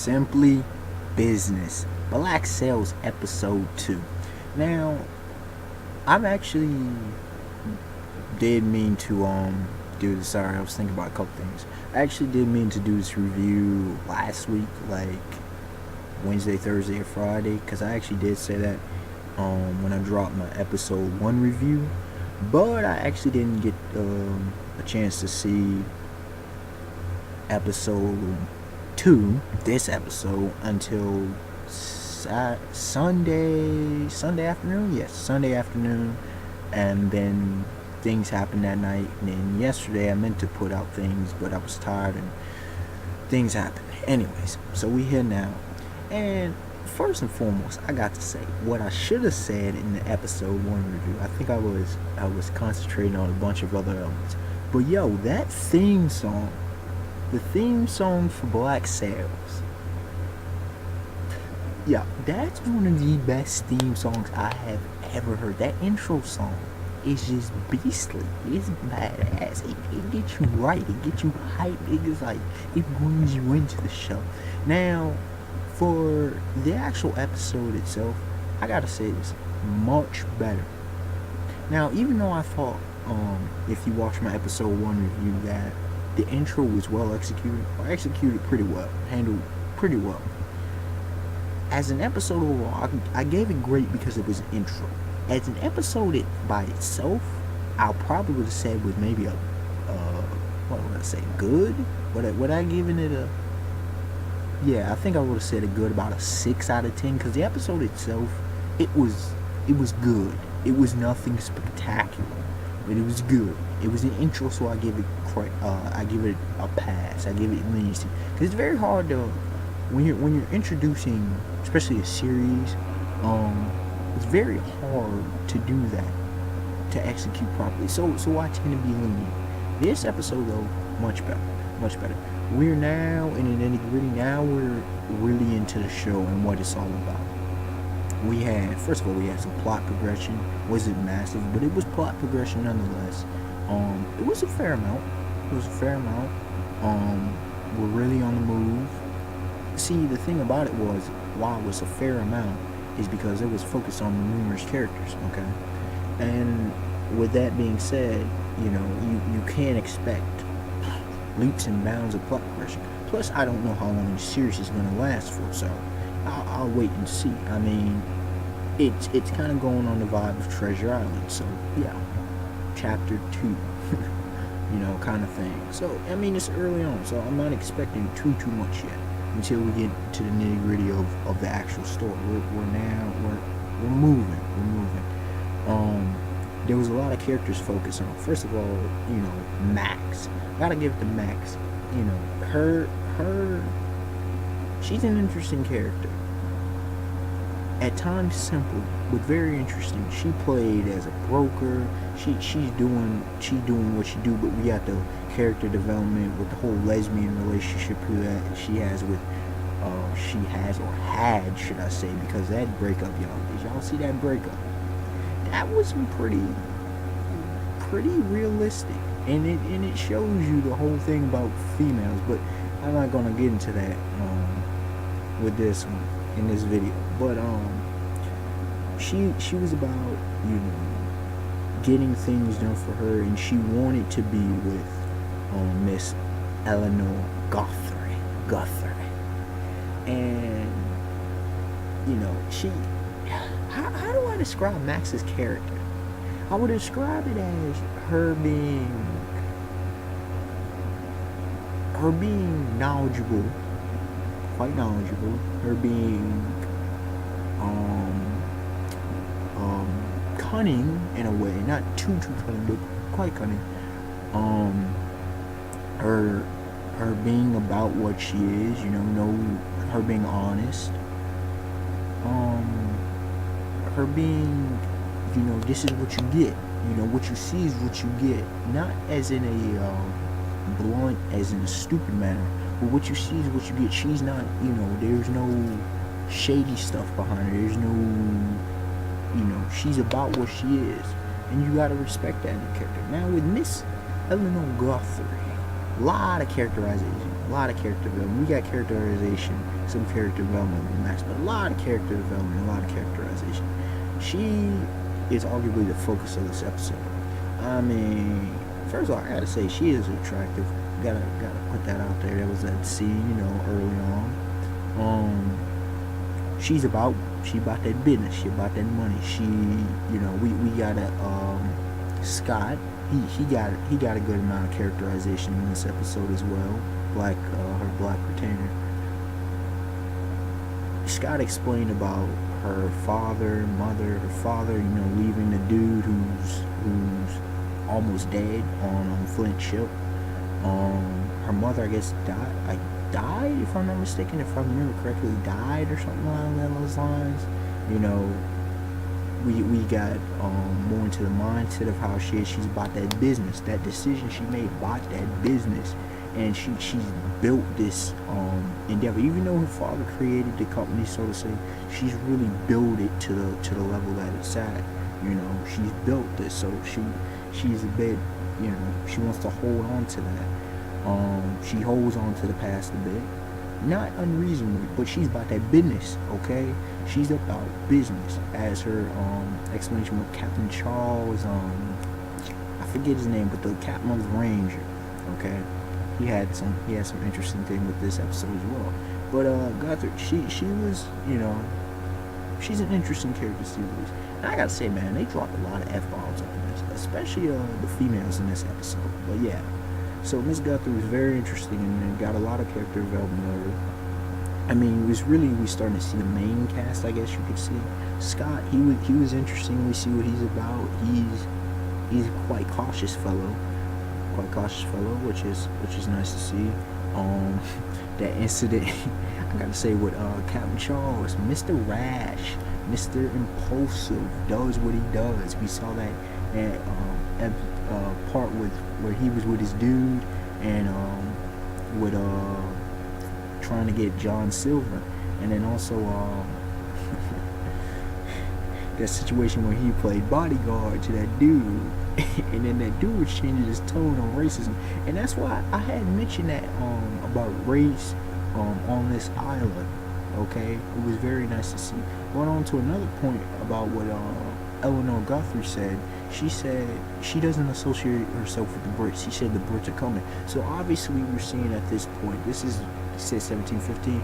Simply Business, Black Sales Episode 2. Now, I've actually did mean to do this. Sorry, I was thinking about a couple things. I actually did mean to do this review last week, like Wednesday, Thursday, or Friday, because I actually did say that when I dropped my episode 1 review, but I actually didn't get a chance to see episode 2, this episode, until Sunday afternoon. Yes, Sunday afternoon. And then things happened that night. And then yesterday I meant to put out things, but I was tired and things happened. Anyways, so we here now. And first and foremost, I got to say what I should have said in the episode 1 review. I think I was concentrating on a bunch of other elements. But yo, that theme song, the theme song for Black Sales, yeah, that's one of the best theme songs I have ever heard. That intro song is just beastly. It's badass. It gets you right. It gets you hyped. It's like, it brings you into the show. Now, for the actual episode itself, I gotta say it's much better. Now, even though I thought, if you watch my episode 1 review, that the intro was well executed, or executed pretty well, handled pretty well. As an episode overall, I gave it great because it was an intro. As an episode by itself, I probably would have said with maybe a, what would I say, good? Would I given it a, yeah, I think I would have said a good, about a 6 out of 10, because the episode itself, it was good. It was nothing spectacular, but it was good. It was an intro, so I give it a pass. I give it leniency, because it's very hard to, when you're introducing, especially a series, it's very hard to do that, to execute properly. So I tend to be lenient. This episode though, much better. We're now in an nitty-gritty. Now we're really into the show and what it's all about. First of all, we had some plot progression. Wasn't massive, but it was plot progression nonetheless. It was a fair amount. We're really on the move. See, the thing about it was, why it was a fair amount is because it was focused on numerous characters, okay? And with that being said, you can't expect leaps and bounds of plot progression. Plus, I don't know how long the series is going to last for, so I'll wait and see. I mean, it's kind of going on the vibe of Treasure Island, so yeah, chapter 2, kind of thing. So, I mean, it's early on, so I'm not expecting too much yet until we get to the nitty gritty of the actual story. We're moving. There was a lot of characters focused on. First of all, Max. Gotta give it to Max. She's an interesting character. At times simple, but very interesting. She played as a broker. She's doing what she do, but we got the character development with the whole lesbian relationship that she has with or had, should I say, because that breakup, did y'all see that breakup? That was pretty realistic, and it shows you the whole thing about females, but I'm not gonna get into that with this one in this video. But she was about getting things done for her, and she wanted to be with Miss Eleanor Guthrie, and she. How do I describe Max's character? I would describe it as her being knowledgeable, quite knowledgeable. Her being cunning in a way, not too cunning, but quite cunning. Her being about what she is, her being honest. Her being, this is what you get. What you see is what you get. Not as in a blunt, as in a stupid manner, but what you see is what you get. She's not, there's no shady stuff behind her. There's no, she's about what she is. And you gotta respect that in the character. Now with Miss Eleanor Guthrie, a lot of characterization. A lot of character development. We got characterization, some character development with Max, but a lot of character development, a lot of characterization. She is arguably the focus of this episode. I mean, first of all, I gotta say she is attractive. Gotta put that out there. There was that scene, early on. She about that business. She about that money. We got Scott. He got a good amount of characterization in this episode as well. Her black retainer. Scott explained about her mother, her father, leaving the dude who's almost dead on Flint's ship. Her mother, I guess, died, if I'm not mistaken, if I remember correctly, died or something along those lines. We got more into the mindset of how she's about that business, that decision she made about that business, and she's built this endeavor. Even though her father created the company, so to say, she's really built it to the level that it's at. She's built this, so she's a bit, she wants to hold on to that. She holds on to the past a bit, not unreasonably, but she's about that business, okay? She's about business, as her explanation with Captain Charles, I forget his name, but the captain of the Ranger, okay? He had some interesting thing with this episode as well. But Guthrie, she was, she's an interesting character series. And I gotta say, man, they dropped a lot of F-bombs up in this, especially the females in this episode. But yeah. So Miss Guthrie was very interesting and got a lot of character development of her. I mean, it was really, we starting to see the main cast, I guess you could see. Scott, he was interesting. We see what he's about. He's a quite cautious fellow, which is nice to see. That incident, I gotta say, with Captain Charles, Mr. Rash, Mr. Impulsive, does what he does. We saw that part where he was with his dude and with trying to get John Silver, and then also that situation where he played bodyguard to that dude, and then that dude was changing his tone on racism, and that's why I had mentioned that about race on this island. Okay, it was very nice to see. Going on to another point about what Eleanor Guthrie said. She said she doesn't associate herself with the Brits. She said the Brits are coming. So obviously we're seeing at this point, this is, he said 1715,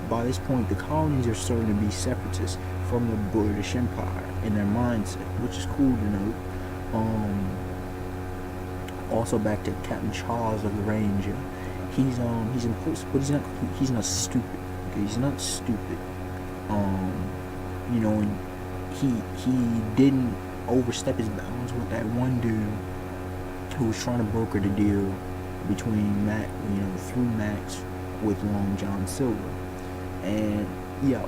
by this point the colonies are starting to be separatists from the British Empire in their mindset, which is cool to note. Also back to Captain Charles of the Ranger. He's impulsive, but he's not stupid. Okay, he's not stupid. And he didn't overstep his bounds with that one dude who was trying to broker the deal between through Max with Long John Silver. And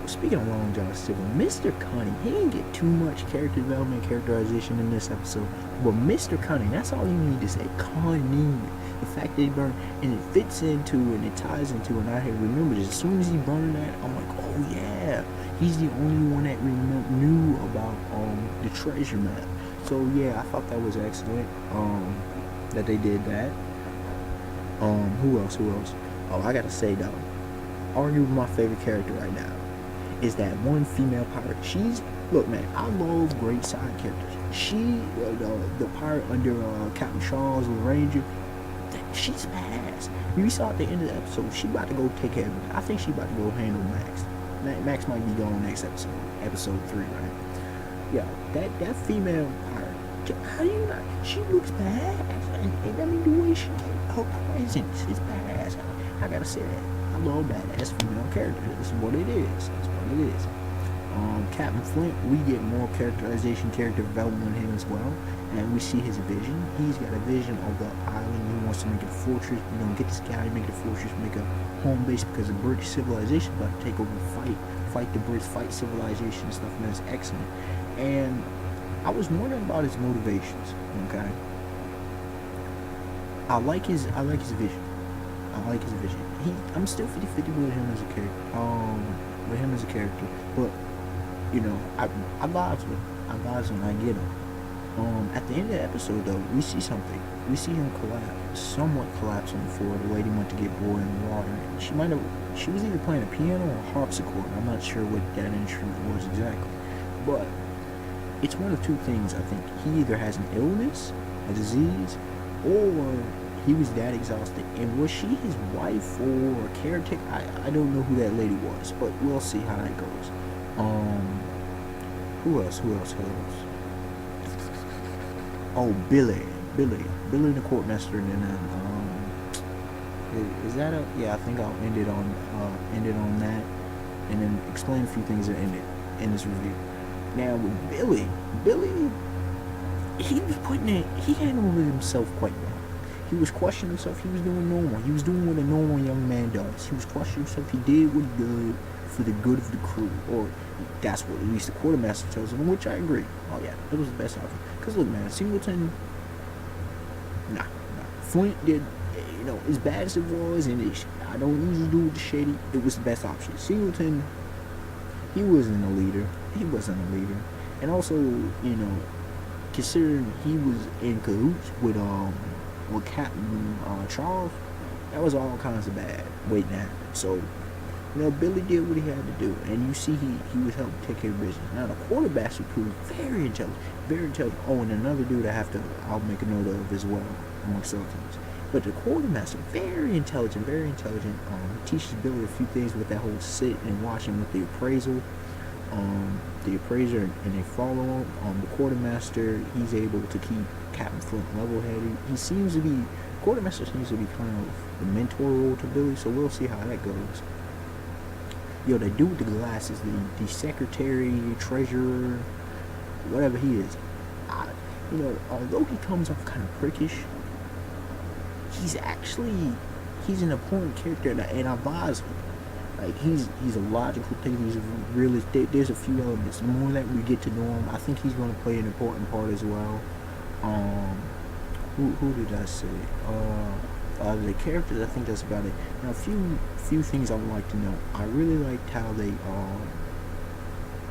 speaking of Long John Silver, Mr. Cunning, he didn't get too much character development, characterization in this episode, but Mr. Cunning, that's all you need to say. Cunning, the fact that he burned, and it fits into and it ties into, and I had remembered as soon as he burned that, I'm like, oh yeah, he's the only one that knew about the treasure map. So yeah, I thought that was excellent that they did that. Who else? Oh, I gotta say though, arguably my favorite character right now is that one female pirate. Look, man, I love great side characters. She, the pirate under Captain Charles the Ranger, she's badass. We saw at the end of the episode, she about to go take care of it. I think she about to go handle Max. Max might be gone next episode 3, right? Yeah, that female pirate, how do you not? She looks badass. And I mean, the way her presence is badass. I gotta say that. I love badass female characters. This is what it is. That's what it is. Captain Flint, we get more characterization, character development in him as well, and we see his vision. He's got a vision of the island. He wants to make it a fortress. Get this guy, make it a fortress, make a home base, because the British civilization is about to take over, fight the Brits, fight civilization and stuff, and that's excellent. And I was wondering about his motivations. Okay, I like his vision. I'm still 50-50 with him as a character. But I vibes with him. I get him. At the end of the episode, though, we see something. We see him somewhat collapse on the floor. The lady went to get boiling water. She was either playing a piano or a harpsichord. I'm not sure what that instrument was exactly. But it's one of two things, I think. He either has an illness, a disease, or he was that exhausted. And was she his wife or a caretaker? I don't know who that lady was, but we'll see how that goes. Who else? Oh, Billy, the courtmaster, and then is that a? Yeah, I think I'll end it on that, and then explain a few things that ended in this review. Now with Billy, he was he handled himself quite well. He was questioning himself. He was doing normal. He was doing what a normal young man does. He was questioning himself. He did what he did for the good of the crew, or that's what at least the quartermaster tells him, which I agree. Oh yeah, it was the best option. Cause look, man, Singleton, nah. Flint did, as bad as it was, and I don't usually do with the shady. It was the best option. Singleton, he wasn't a leader. And also, considering he was in cahoots with Captain Charles, that was all kinds of bad waiting to happen. So, Billy did what he had to do, and you see he was helping take care of business. Now the quarterback proved very intelligent. Oh, and another dude I'll make a note of as well, amongst other things. But the quartermaster, very intelligent. He teaches Billy a few things with that whole sit and watching with the appraisal. The appraiser, and they follow him. The quartermaster, he's able to keep Captain Flint level-headed. Quartermaster seems to be kind of the mentor role to Billy, so we'll see how that goes. The dude with the glasses, the secretary, treasurer, whatever he is, although he comes off kind of prickish, he's an important character, and I vibes with him. Like, he's a logical thinker. He's a realist. There's a few elements. The more that we get to know him, I think he's going to play an important part as well. Who did I say? The characters, I think that's about it. Now, a few things I would like to know. I really liked how they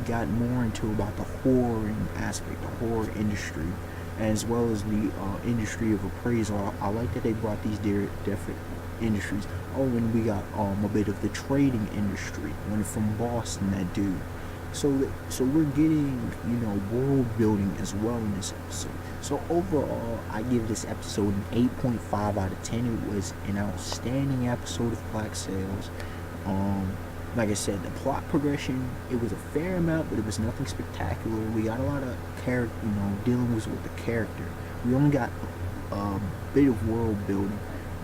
got more into about the horror aspect, the horror industry, as well as the industry of appraisal. I like that they brought these different industries. Oh, and we got a bit of the trading industry, one from Boston, that dude. So we're getting, world building as well in this episode. So overall, I give this episode an 8.5 out of 10. It was an outstanding episode of Black Sails. Like I said, the plot progression, it was a fair amount, but it was nothing spectacular. We got a lot of dealing with the character. We only got a bit of world building.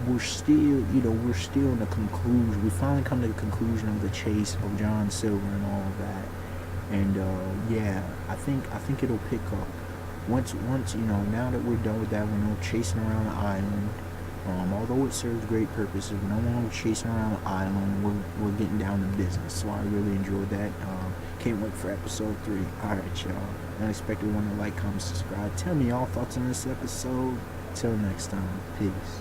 We're still in the conclusion. We finally come to the conclusion of the chase of John Silver and all of that. And yeah, I think it'll pick up once now that we're done with that. We're not chasing around the island. Although it serves great purposes, we don't want to be chasing around the island. We're getting down to business. So I really enjoyed that. Can't wait for episode 3. Alright, y'all. Unexpected one to like, comment, subscribe. Tell me y'all thoughts on this episode. Till next time. Peace.